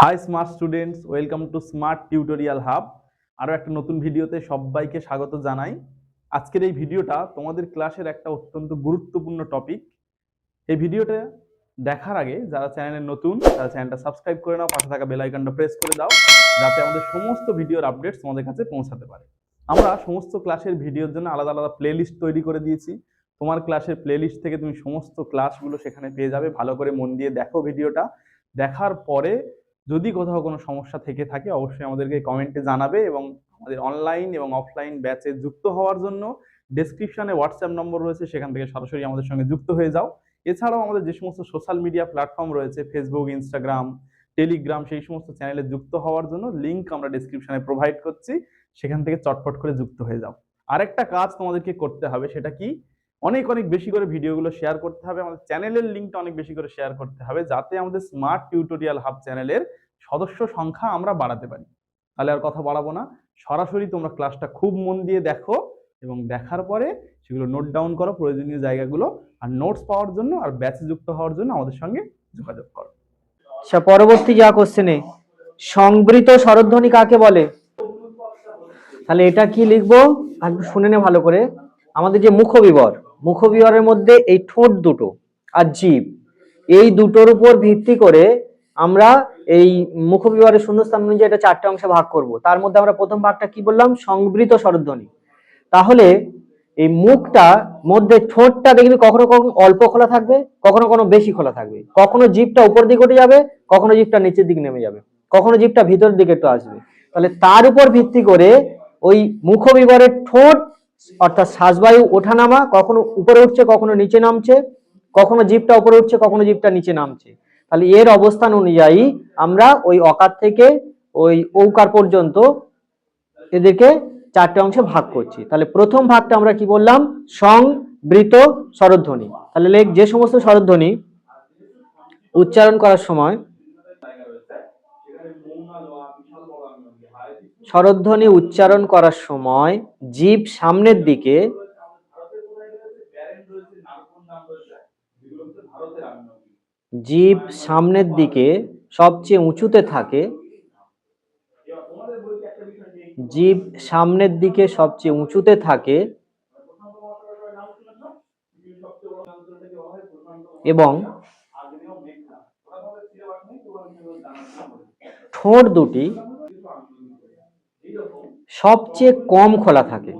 High smart students, welcome to Smart Tutorial Hub. আরও একটা নতুন ভিডিওতে সবাইকে স্বাগত জানাই। আজকের এই ভিডিওটা তোমাদের ক্লাসের একটা অত্যন্ত গুরুত্বপূর্ণ টপিক। এই ভিডিওটা দেখার আগে যারা চ্যানেলে নতুন তারা চ্যানেলটা সাবস্ক্রাইব করে নাও, পাশে থাকা বেল আইকনটা প্রেস করে দাও যাতে আমাদের সমস্ত ভিডিওর আপডেটস তোমাদের কাছে পৌঁছাতে পারে। আমরা সমস্ত ক্লাসের ভিডিওর জন্য আলাদা আলাদা প্লেলিস্ট তৈরি করে দিয়েছি। তোমার ক্লাসের প্লেলিস্ট থেকে তুমি সমস্ত ক্লাসগুলো সেখানে পেয়ে যাবে। ভালো করে মন দিয়ে দেখো ভিডিওটা। দেখার পরে যদি কোথাও কোনো সমস্যা থেকে থাকে অবশ্যই আমাদেরকে কমেন্টে জানাবে, এবং আমাদের অনলাইন এবং অফলাইন ব্যাচে যুক্ত হওয়ার জন্য ডেসক্রিপশনে হোয়াটসঅ্যাপ নম্বর রয়েছে, সেখান থেকে সরাসরি আমাদের সঙ্গে যুক্ত হয়ে যাও। এছাড়াও আমাদের যে সমস্ত সোশ্যাল মিডিয়া প্ল্যাটফর্ম রয়েছে, ফেসবুক, ইনস্টাগ্রাম, টেলিগ্রাম, সেই সমস্ত চ্যানেলে যুক্ত হওয়ার জন্য লিঙ্ক আমরা ডেসক্রিপশনে প্রোভাইড করছি, সেখান থেকে চটপট করে যুক্ত হয়ে যাও। আরেকটা কাজ তোমাদেরকে করতে হবে, সেটা কি, অনেক অনেক বেশি করে ভিডিওগুলো শেয়ার করতে হবে। আমাদের চ্যানেলের লিঙ্কটা অনেক বেশি করে শেয়ার করতে হবে, যাতে আমাদের স্মার্ট টিউটোরিয়াল হাব চ্যানেলের সদস্য সংখ্যা আমরা বাড়াতে পারি। তাহলে আর কথা বাড়াবো না, সরাসরি তোমরা ক্লাসটা খুব মন দিয়ে দেখো এবং দেখার পরে সেগুলো নোট ডাউন করো প্রয়োজনীয় জায়গাগুলো, আর নোটস পাওয়ার জন্য আর ব্যাচে যুক্ত হওয়ার জন্য আমাদের সঙ্গে যোগাযোগ করো। আচ্ছা, পরবর্তী যা কোশ্চেনে সংবৃত স্বরধ্বনি কাকে বলে? তাহলে এটা কি লিখবো একটু শুনে নে ভালো করে। আমাদের যে মুখবিবরের মধ্যে এই ঠোঁট দুটো আর জিভ, এই দুটোর উপর ভিত্তি করে আমরা এই মুখবিবরের শূন্যস্থান অনুযায়ী এটা চারটে অংশে ভাগ করব। তার মধ্যে আমরা প্রথম ভাগটা কি বললাম? সংবৃত স্বরধ্বনি। তাহলে এই মুখটা মধ্যে ঠোঁটটা দেখবি কখনো কখনো অল্প খোলা থাকবে, কখনো কখনো বেশি খোলা থাকবে, কখনো জিভটা উপর দিকে উঠে যাবে, কখনো জিভটা নিচের দিকে নেমে যাবে, কখনো জিভটা ভিতরের দিকে একটু আসবে। তাহলে তার উপর ভিত্তি করে ওই মুখবিবরের ঠোঁট অর্থাৎ শ্বাসবায়ু ওঠানামা, কখনো উপরে উঠছে কখনো নিচে নামছে, কখনো জিভটা উপরে উঠছে কখনো জিভটা নিচে নামছে। তাহলে এর অবস্থান অনুযায়ী আমরা ওই অকার থেকে ওই ঔকার পর্যন্ত এদেরকে চারটে অংশে ভাগ করছি। তাহলে প্রথম ভাগটা আমরা কি বললাম? সংবৃত স্বরধ্বনি। তাহলে লেখ, যে সমস্ত স্বরধ্বনি উচ্চারণ করার সময় জিভ সামনের দিকে সবচেয়ে উঁচুতে থাকে, জিভ সামনের দিকে সবচেয়ে উঁচুতে থাকে এবং ঠোঁট দুটি সবচেয়ে কম খোলা থাকে,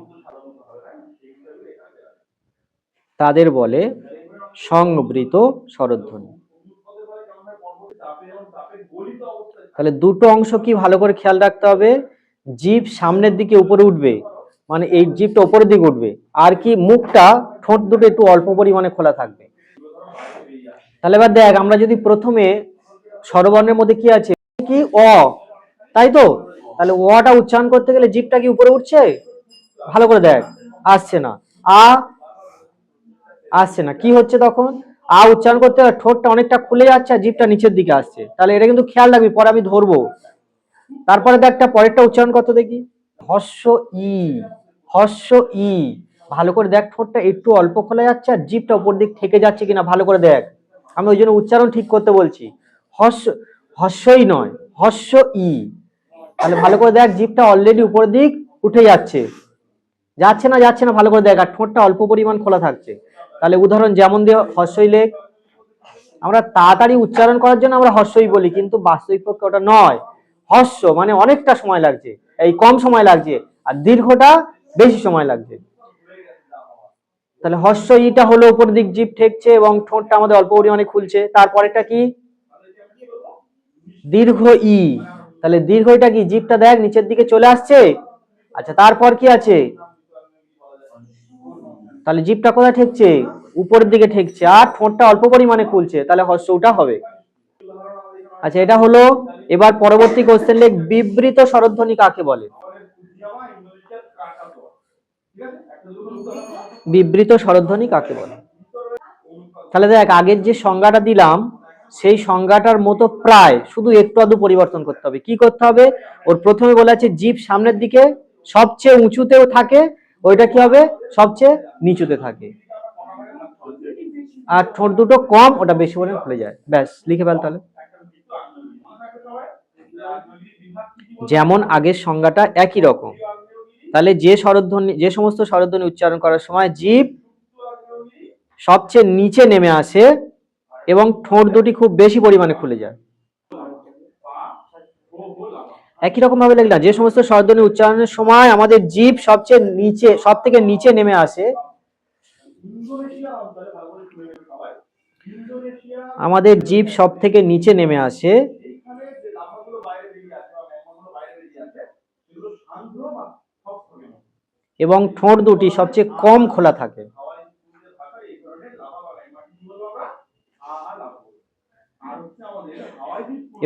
তাদের বলে সংবৃত স্বরধ্বনি। তাহলে দুটো অংশ কি ভালো করে খেয়াল রাখতে হবে। জিভ সামনের দিকে উপরে উঠবে, মানে এই জিভটা উপরের দিকে উঠবে, আর কি মুখটা ঠোঁট দুটো একটু অল্প পরিমাণে খোলা থাকবে। তাহলে এবার দেখ, আমরা যদি প্রথমে স্বরবর্ণের মধ্যে কি আছে, কি অ, তাই তো? তাহলে অটা উচ্চারণ করতে গেলে জিভটা কি উপরে উঠছে? ভালো করে দেখ, আসছে না। আসছে না, কি হচ্ছে তখন? উচ্চারণ করতে গেলে ঠোঁটটা অনেকটা খুলে যাচ্ছে আর জিভটা নিচের দিকে আসছে। তাহলে এটা কিন্তু খেয়াল রাখবি, পরে আমি ধরবো। তারপরে দেখ পরেরটা উচ্চারণ করতে দেখি, হস্য ই, হস্য ই। ভালো করে দেখ, ঠোঁটটা একটু অল্প খোলা যাচ্ছে আর জিভটা উপর দিক থেকে যাচ্ছে কিনা ভালো করে দেখ। আমি ওই জন্য উচ্চারণ ঠিক করতে বলছি। হস্যই নয়, হস্য ই। তাহলে ভালো করে দেখ, জিভটা অলরেডি উপরের দিক উঠে যাচ্ছে, যাচ্ছে না ভালো করে দেখ, আর ঠোঁটটা অল্প পরিমাণ খোলা থাকছে। তাহলে উদাহরণ যেমন দিয়ে হস্যই লেখ। আমরা তাড়াতাড়ি উচ্চারণ করার জন্য আমরা হস্যই বলি, কিন্তু বাস্তবিক পক্ষে ওটা নয়। হস্য মানে অনেকটা সময় লাগছে, এই কম সময় লাগছে, আর দীর্ঘটা বেশি সময় লাগছে। তাহলে হস্য ইটা হলো উপর দিক জিভ ঠেকছে এবং ঠোঁটটা আমাদের অল্প পরিমাণে খুলছে। তারপরেটা কি? দীর্ঘ ই। তাহলে দীর্ঘটা কি? জিভটা দেখ নিচের দিকে চলে আসছে। আচ্ছা, তারপর কি আছে? তাহলে জিভটা কোথায় ঠেকছে? উপরের দিকে ঠেকছে, আর ঠোঁটটা অল্প পরিমাণে খুলছে, তাহলে হস্যটা হবে। আচ্ছা, এটা হলো। এবার পরবর্তী কোশ্চেন লেখ, বিবৃত স্বরধ্বনি কাকে বলে? বিবৃত স্বরধ্বনি কাকে বলে? তাহলে দেখ, আগের যে সংজ্ঞাটা দিলাম সেই সংজ্ঞাটার মতো প্রায়, শুধু একটু আধটু পরিবর্তন করতে হবে। কি করতে হবে? ওর প্রথমে বলা আছে জিভ সামনের দিকে সবচেয়ে উঁচুতেও থাকে, ওইটা কি হবে? সবচেয়ে নিচুতে থাকে। আর ঠোঁট দুটো কম, ওটা বেশি পরিমাণে খুলে যায়। ব্যাস, লিখে ফেল তাহলে। যেমন আগের সংজ্ঞাটা একই রকম। তাহলে যে সমস্ত স্বরধ্বনি উচ্চারণ করার সময় জিভ সবচেয়ে নিচে নেমে আসে এবং ঠোঁট দুটি খুব বেশি পরিমাণে খুলে যায়। একই রকম ভাবে লিখলাম, যে সমস্ত স্বরধ্বনি উচ্চারণের সময় আমাদের জিভ সব থেকে নিচে নেমে আসে, আমাদের জিভ সব থেকে নিচে নেমে আসে এবং ঠোঁট দুটি সবচেয়ে কম খোলা থাকে।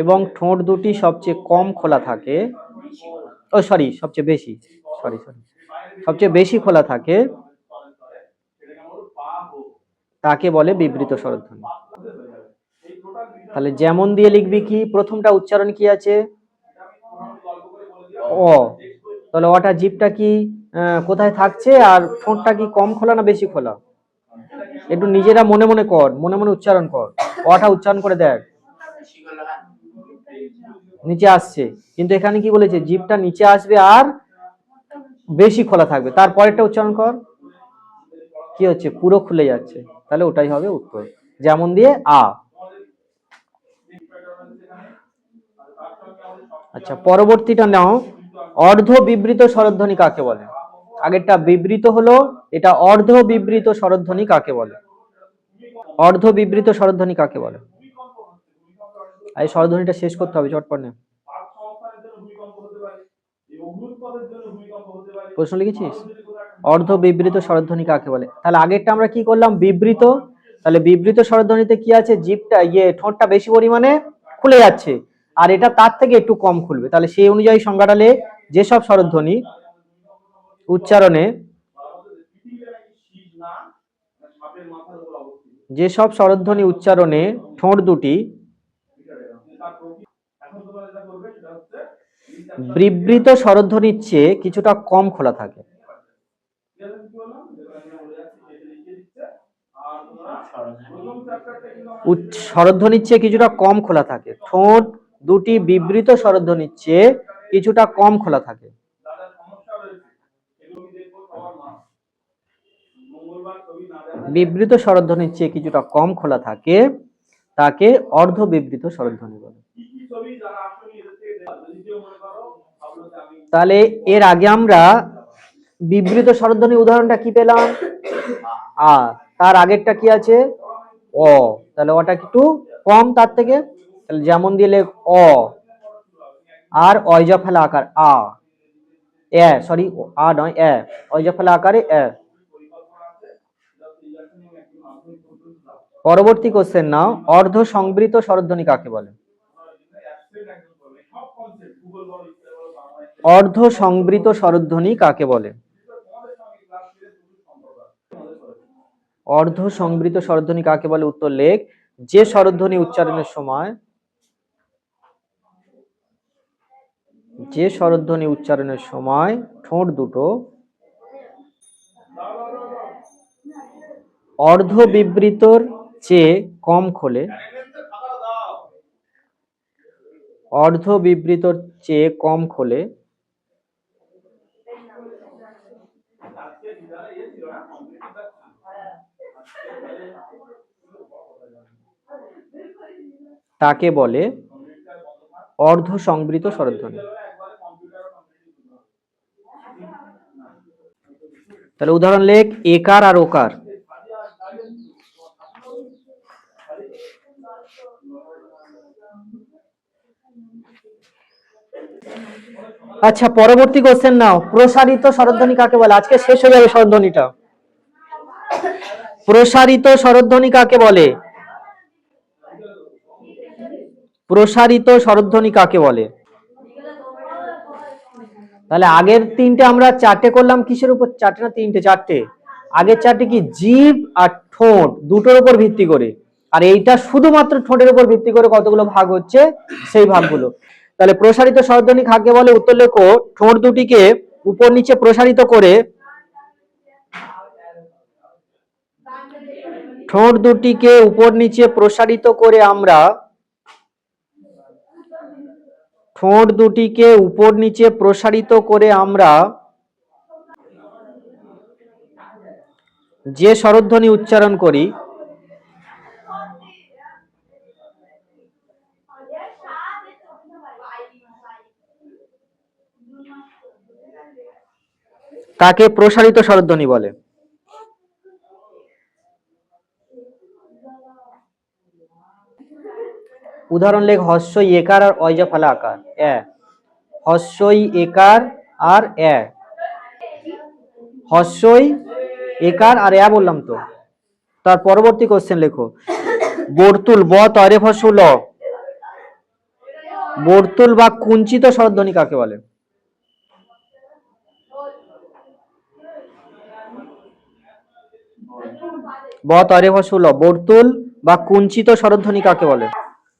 এবং ঠোঁট দুটি সবচেয়ে কম খোলা থাকে, সবচেয়ে বেশি খোলা থাকে, তাকে বলে বিবৃত স্বরধ্বনি। তাহলে যেমন দিয়ে লিখবি কি, প্রথমটা উচ্চারণ কি আছে, অ। তাহলে অটা জিভটা কি কোথায় থাকছে, আর ঠোঁটটা কি কম খোলা না বেশি খোলা? একটু নিজেরা মনে মনে কর, মনে মনে উচ্চারণ কর, অটা উচ্চারণ করে দেখ। নিচে আসছে, কিন্তু এখানে কি বলেছে, জিভটা নিচে আসবে আর বেশি খোলা থাকবে। তারপরেরটা উচ্চারণ কর, কি হচ্ছে, পুরো খুলে যাচ্ছে। তাহলে ওটাই হবে উত্তর, যেমন দিয়ে আ। আচ্ছা, পরবর্তীটা নাও, অর্ধ বিবৃত স্বরধ্বনি কাকে বলে? আগেরটা বিবৃত হলো, এটা অর্ধ বিবৃত স্বরধ্বনি কাকে বলে? অর্ধ বিবৃত স্বরধ্বনি কাকে বলে? এই স্বরধ্বনিটা শেষ করতে হবে চটপট না। প্রশ্ন লিখেছিস? অর্ধ বিবৃত স্বরধ্বনি কাকে বলে? তাহলে আগেরটা আমরা কি করলাম, বিবৃত। তাহলে বিবৃত স্বরধ্বনিতে কি আছে, জিভটা ঠোঁটটা বেশি পরিমাণে খুলে যাচ্ছে, আর এটা তার থেকে একটু কম খুলবে। তাহলে সেই অনুযায়ী সংজ্ঞাটা লে, যেসব স্বরধ্বনি উচ্চারণে ঠোঁট দুটি বিবৃত স্বরধ্বনির চেয়ে কিছুটা কম খোলা থাকে। স্বরধ্বনির চেয়ে কিছুটা কম খোলা থাকে, ঠোঁট দুটি বিবৃত স্বরধ্বনির চেয়ে কিছুটা কম খোলা থাকে। বিবৃত স্বরধ্বনির চেয়ে কিছুটা কম খোলা থাকে, তাকে অর্ধ বিবৃত স্বরধ্বনি বলে। তাহলে এর আগে আমরা বিবৃত স্বরধ্বনির উদাহরণটা কি পেলাম, আ। তার আগেরটা কি আছে, অ। তাহলে ওটা একটু কম তার থেকে, তাহলে যেমন দিলে অ, আর অয়জা ফেলা আকার আ, আ নয় অয়জা ফেলা আকারে এ। পরবর্তী কোশ্চেন নাও, অর্ধ সংবৃত স্বরধ্বনি কাকে বলে? অর্ধ সংবৃত স্বরধ্বনি কাকে বলে? অর্ধ সংবৃত স্বরধ্বনি কাকে বলে, উত্তর লেখ, যে স্বরধ্বনি উচ্চারণের সময় ঠোঁট দুটো অর্ধ বিবৃতর চেয়ে কম খোলে, তাকে বলে অর্ধ সংবৃত স্বরধ্বনি। তাহলে উদাহরণ লেখ, একার আর ওকার। আচ্ছা, পরবর্তী কোশ্চেন নাও, প্রসারিত স্বরধ্বনি কাকে বলে? আজকে শেষ হয়ে যাবে স্বরধ্বনিটা। প্রসারিত স্বরধ্বনি কাকে বলে? প্রসারিত স্বরধ্বনি কাকে বলে? তাহলে আগের তিনটে আমরা চারটে করলাম, কিসের উপর? চারটে না তিনটে? চারটে। আগের চারটে কি, জিভ আর ঠোঁট দুটোর উপর ভিত্তি করে, আর এইটা শুধুমাত্র ঠোঁটের উপর ভিত্তি করে কতগুলো ভাগ হচ্ছে, সেই ভাগগুলো। তাহলে প্রসারিত স্বরধ্বনি কাকে বলে, উত্তর লেখো, ঠোঁট দুটিকে উপর নিচে প্রসারিত করে, ঠোঁট দুটিকে উপর নিচে প্রসারিত করে আমরা যে স্বরধ্বনি উচ্চারণ করি তাকে প্রসারিত স্বরধ্বনি বলে। উদাহরণ লেখ হস্যই একার আর অয়জা ফালা আকার এ। হস্যই একার আর এ। হস্যই একার আর এ বললাম তো। তার পরবর্তী কোশ্চেন লেখো বর্তুল ব তয়রে ফসু ল। বর্তুল বা কুঞ্চিত স্বরধ্বনি কাকে বলে? ব তয়রে ফসু ল। বর্তুল বা কুঞ্চিত স্বরধ্বনি কাকে বলে?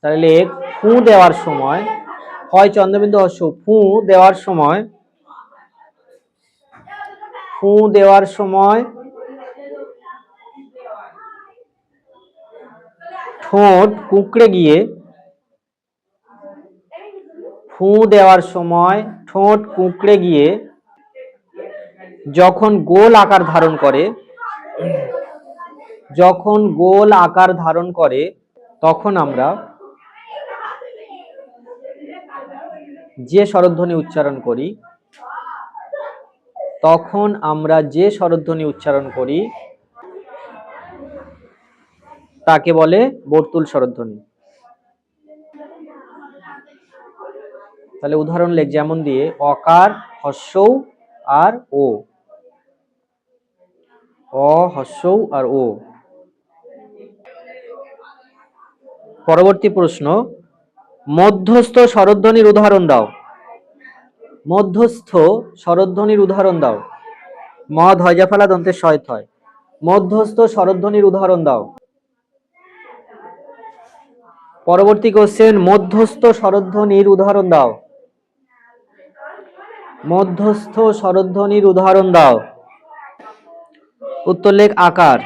তাহলে লেখ ফু দেওয়ার সময় হয় চন্দ্রবিন্দু হস্য ফু দেওয়ার সময় ঠোঁট কুঁকড়ে গিয়ে যখন গোল আকার ধারণ করে তখন আমরা যে স্বরধ্বনি উচ্চারণ করি তাকে বলে বর্তুল স্বরধ্বনি। তাহলে উদাহরণ লেখ যেমন দিয়ে অকার হস্যৌ আর ও। অ হস্যৌ আর ও। পরবর্তী প্রশ্ন মধ্যস্থ স্বরধ্বনির উদাহরণ দাও। মধ্যস্থ স্বরধ্বনির উদাহরণ দাও। মদ হয়জা ফেলা দন্তের শয় থয়। মধ্যস্থ স্বরধ্বনির উদাহরণ দাও। পরবর্তী কোশ্চেন মধ্যস্থ স্বরধ্বনির উদাহরণ দাও। মধ্যস্থ স্বরধ্বনির উদাহরণ দাও। উত্তর লেখ আকার।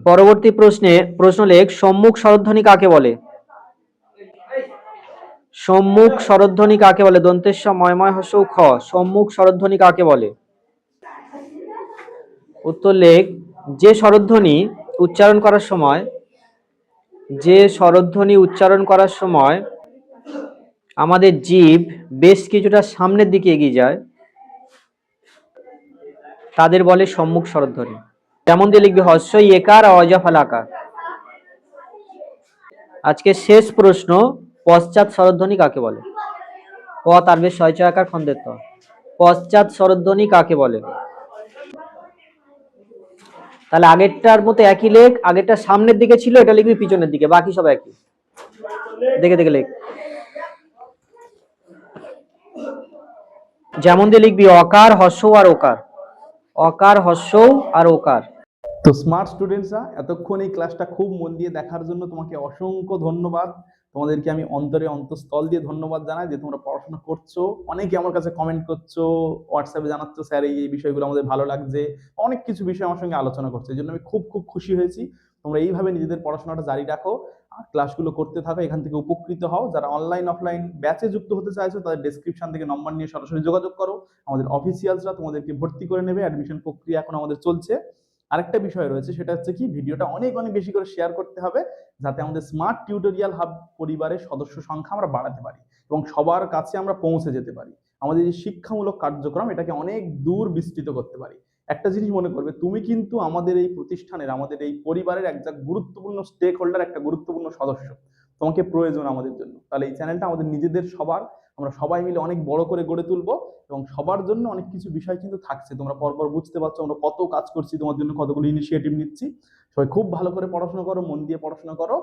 পরবর্তী প্রশ্ন লেখ সম্মুখ স্বরধ্বনি কাকে বলে? সম্মুখ স্বরধ্বনি কাকে বলে? দন্তেশ ময়ময় হস্য খ। সম্মুখ স্বরধ্বনি কাকে বলে? উত্তর লেখ যে স্বরধ্বনি উচ্চারণ করার সময় আমাদের জিভ বেশ কিছুটা সামনের দিকে এগিয়ে যায় তাদের বলে সম্মুখ স্বরধ্বনি। যেমন দিয়ে লিখবি হস্যই একার আর অয়জা ফালা আকার। আজকে শেষ প্রশ্ন পশ্চাৎ স্বরধ্বনি কাকে বলে? প তার বেশ শয় আকার খন্ডের ত। পশ্চাৎ স্বরধ্বনি কাকে বলে? তাহলে আগেরটার মতো একই লেখ। আগেরটা সামনের দিকে ছিল, এটা লিখবি পিছনের দিকে, বাকি সব একই। দেখে দেখে লেখ। যেমন দিয়ে লিখবি অকার হস্যৌ আর ওকার। অকার হস্যৌ আর ওকার। তো স্মার্ট স্টুডেন্টসরা এতক্ষণ এই ক্লাসটা খুব মন দিয়ে দেখার জন্য তোমাকে অসংখ্য ধন্যবাদ। তোমাদেরকে আমি অন্তঃস্থল দিয়ে ধন্যবাদ জানাই যে তোমরা পড়াশোনা করছো। অনেকে আমার কাছে কমেন্ট করছো, হোয়াটসঅ্যাপে জানাচ্ছো স্যার এই বিষয়গুলো আমাদের ভালো লাগছে, অনেক কিছু বিষয় আমার সঙ্গে আলোচনা করছো। এই জন্য আমি খুব খুব খুশি হয়েছি। তোমরা এইভাবে নিজেদের পড়াশোনাটা জারি রাখো, ক্লাসগুলো করতে থাকো, এখান থেকে উপকৃত হও। যারা অনলাইন অফলাইন ব্যাচে যুক্ত হতে চাইছো তাদের ডেসক্রিপশন থেকে নম্বর নিয়ে সরাসরি যোগাযোগ করো। আমাদের অফিসিয়ালসরা তোমাদেরকে ভর্তি করে নেবে। অ্যাডমিশন প্রক্রিয়া এখন আমাদের চলছে। আরেকটা বিষয় রয়েছে, সেটা হচ্ছে কি ভিডিওটা অনেক অনেক বেশি করে শেয়ার করতে হবে যাতে আমাদের স্মার্ট টিউটোরিয়াল হাব পরিবারের সদস্য সংখ্যা আমরা বাড়াতে পারি এবং সবার কাছে আমরা পৌঁছে যেতে পারি। আমাদের এই শিক্ষামূলক কার্যক্রম এটাকে অনেক দূর বিস্তৃত করতে পারি। একটা জিনিস মনে করবে, তুমি কিন্তু আমাদের এই প্রতিষ্ঠানের, আমাদের এই পরিবারের একটা গুরুত্বপূর্ণ স্টেক হোল্ডার, একটা গুরুত্বপূর্ণ সদস্য। তোমাকে প্রয়োজন আমাদের জন্য। তাহলে এই চ্যানেলটা আমাদের নিজেদের সবার, আমরা সবাই মিলে অনেক বড় করে গড়ে তুলবো এবং সবার জন্য অনেক কিছু বিষয় কিন্তু থাকছে। তোমরা পরপর বুঝতে পারছো আমরা কত কাজ করছি, তোমার জন্য কতগুলো ইনিশিয়েটিভ নিচ্ছি। সবাই খুব ভালো করে পড়াশোনা করো, মন দিয়ে পড়াশোনা করো,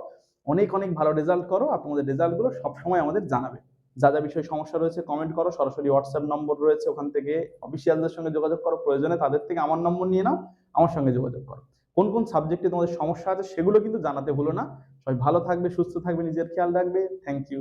অনেক অনেক ভালো রেজাল্ট করো। আর তোমাদের রেজাল্টগুলো সবসময় আমাদের জানাবে। যা যা বিষয়ে সমস্যা রয়েছে কমেন্ট করো, সরাসরি হোয়াটসঅ্যাপ নম্বর রয়েছে, ওখান থেকে অফিসিয়ালদের সঙ্গে যোগাযোগ করো। প্রয়োজনে তাদের থেকে আমার নম্বর নিয়ে নাও, আমার সঙ্গে যোগাযোগ করো। কোন কোন সাবজেক্টে তোমাদের সমস্যা আছে সেগুলো কিন্তু জানাতে ভুলো না। সবাই ভালো থাকবে, সুস্থ থাকবে, নিজের খেয়াল রাখবে। Thank you.